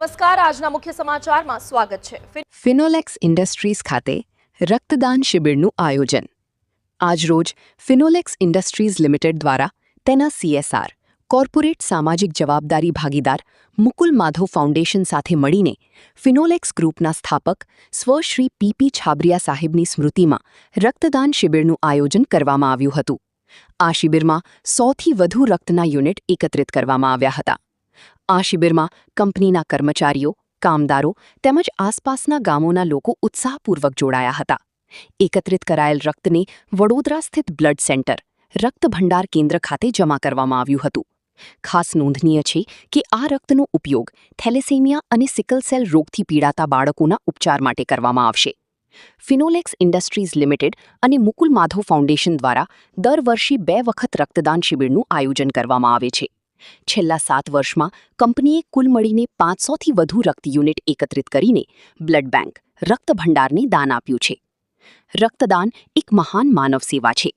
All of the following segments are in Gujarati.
નમસ્કાર, આજના મુખ્ય સમાચારમાં સ્વાગત છે. ફિનોલેક્સ ઇન્ડસ્ટ્રીઝ ખાતે રક્તદાન શિબિરનું આયોજન. આજરોજ ફિનોલેક્સ ઇન્ડસ્ટ્રીઝ લિમિટેડ દ્વારા તેના CSR કોર્પોરેટ સામાજિક જવાબદારી ભાગીદાર મુકુલ માધવ ફાઉન્ડેશન સાથે મળીને ફિનોલેક્સ ગ્રુપના સ્થાપક સ્વશ્રી PP છાબરિયા સાહેબની સ્મૃતિમાં રક્તદાન શિબિરનું આયોજન કરવામાં આવ્યું હતું. આ શિબિરમાં 100થી વધુ રક્તના યુનિટ એકત્રિત કરવામાં આવ્યા હતા. આ શિબિરમાં કંપનીના કર્મચારીઓ, કામદારો તેમજ આસપાસના ગામોના લોકો ઉત્સાહપૂર્વક જોડાયા હતા. એકત્રિત કરાયેલ રક્તને વડોદરા સ્થિત બ્લડ સેન્ટર, રક્ત ભંડાર કેન્દ્ર ખાતે જમા કરવામાં આવ્યું હતું. ખાસ નોંધનીય છે કે આ રક્તનો ઉપયોગ થેલેસેમિયા અને સિકલ સેલ રોગથી પીડાતા બાળકોના ઉપચાર માટે કરવામાં આવશે. ફિનોલેક્સ ઇન્ડસ્ટ્રીઝ લિમિટેડ અને મુકુલ માધવ ફાઉન્ડેશન દ્વારા દર વર્ષે 2 વખત રક્તદાન શિબિરનું આયોજન કરવામાં આવે છે. છેલ્લા 7 વર્ષમાં કંપનીએ કુલ મળીને 500થી વધુ રક્ત યુનિટ એકત્રિત કરીને બ્લડ બેંક, રક્ત ભંડારને દાન આપ્યું છે. રક્તદાન એક મહાન માનવ સેવા છે.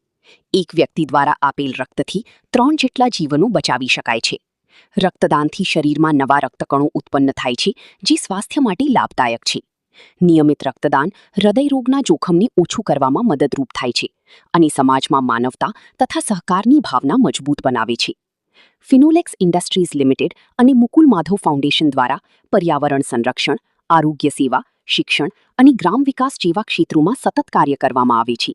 એક વ્યક્તિ દ્વારા આપેલ રક્તથી 3 જેટલા જીવનો બચાવી શકાય છે. રક્તદાનથી શરીરમાં નવા રક્તકણો ઉત્પન્ન થાય છે, જે સ્વાસ્થ્ય માટે લાભદાયક છે. નિયમિત રક્તદાન હૃદયરોગના જોખમને ઓછું કરવામાં મદદરૂપ થાય છે અને સમાજમાં માનવતા તથા સહકારની ભાવના મજબૂત બનાવે છે. ફિનોલેક્સ ઇન્ડસ્ટ્રીઝ લિમિટેડ અને મુકુલ માધવ ફાઉન્ડેશન દ્વારા પર્યાવરણ સંરક્ષણ, આરોગ્ય સેવા, શિક્ષણ અને ગ્રામ વિકાસ જેવા ક્ષેત્રોમાં સતત કાર્ય કરવામાં આવે છે.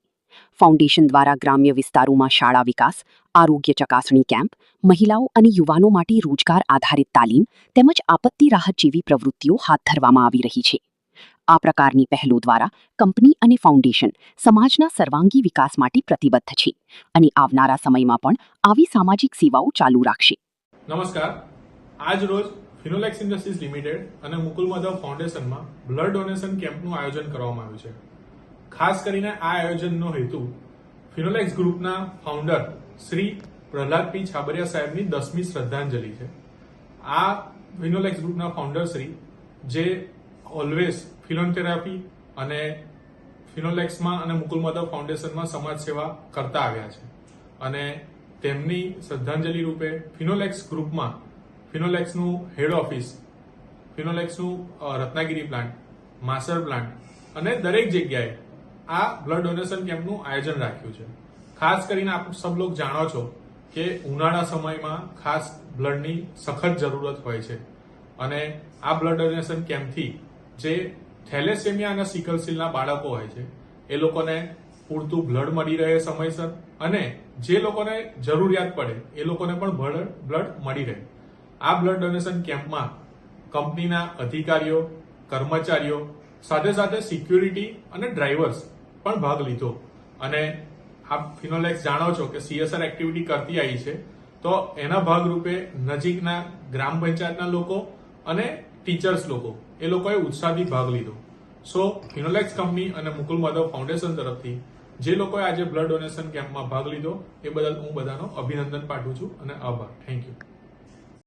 ફાઉન્ડેશન દ્વારા ગ્રામ્ય વિસ્તારોમાં શાળા વિકાસ, આરોગ્ય ચકાસણી કેમ્પ, મહિલાઓ અને યુવાનો માટે રોજગાર આધારિત તાલીમ તેમજ આપત્તિ રાહત જેવી પ્રવૃત્તિઓ હાથ ધરવામાં આવી રહી છે. આ પ્રકારની પહેલો દ્વારા કંપની અને ફાઉન્ડેશન સમાજના સર્વાંગી વિકાસ માટે પ્રતિબદ્ધ છે અને આવનારા સમયમાં પણ આવી સામાજિક સેવાઓ ચાલુ રાખશે. નમસ્કાર, આજ રોજ ફિનોલેક્સ ઇન્ડસ્ટ્રીઝ લિમિટેડ અને મુકુલ માધવ ફાઉન્ડેશનમાં બ્લડ ડોનેશન કેમ્પનું આયોજન કરવામાં આવ્યું છે. ખાસ કરીને આ આયોજનનો હેતુ ફિનોલેક્સ ગ્રુપના ફાઉન્ડર શ્રી પ્રહલાદ P. છાબરિયા સાહેબની 10મી શ્રદ્ધાંજલિ છે. આ ફિનોલેક્સ ગ્રુપના ફાઉન્ડર શ્રી જે ઓલવેઝ ફિલોથેરાપી અને ફિનોલેક્સમાં અને મુકુલ માધવ ફાઉન્ડેશનમાં સમાજ સેવા કરતા આવ્યા છે અને તેમની શ્રદ્ધાંજલિ રૂપે ફિનોલેક્સ ગ્રુપમાં ફિનોલેક્સનું હેડ ઓફિસ, ફિનોલેક્સનું રત્નાગીરી પ્લાન્ટ, માસર પ્લાન્ટ અને દરેક જગ્યાએ આ બ્લડ ડોનેશન કેમ્પનું આયોજન રાખ્યું છે. ખાસ કરીને આપ સબ લોગ જાણો છો કે ઉનાળા સમયમાં ખાસ બ્લડની સખત જરૂરત હોય છે અને આ બ્લડ ડોનેશન કેમ્પથી જે થેલેસેમિયા અને સિકલ સેલના બાળકો હોય છે એ લોકોને પૂરતું બ્લડ મળી રહે સમયસર અને જે લોકોને જરૂરિયાત પડે એ લોકોને પણ બ્લડ મળી રહે. આ બ્લડ ડોનેશન કેમ્પમાં કંપનીના અધિકારીઓ, કર્મચારીઓ સાથે સાથે સિક્યુરિટી અને ડ્રાઈવર્સ પણ ભાગ લીધો અને આપ ફિનોલેક્સ જાણો છો કે CSR એક્ટિવિટી કરતી આવી છે, તો એના ભાગરૂપે નજીકના ગ્રામ પંચાયતના લોકો અને ટીચર્સ લોકો એ લોકોએ ઉત્સાહથી ભાગ લીધો. સો ફિનોલેક્સ કંપની અને મુકુલ માધવ ફાઉન્ડેશન તરફથી જે લોકોએ આજે બ્લડ ડોનેશન કેમ્પમાં ભાગ લીધો એ બદલ હું બધાનો અભિનંદન પાઠવું છું અને આભાર. Thank you.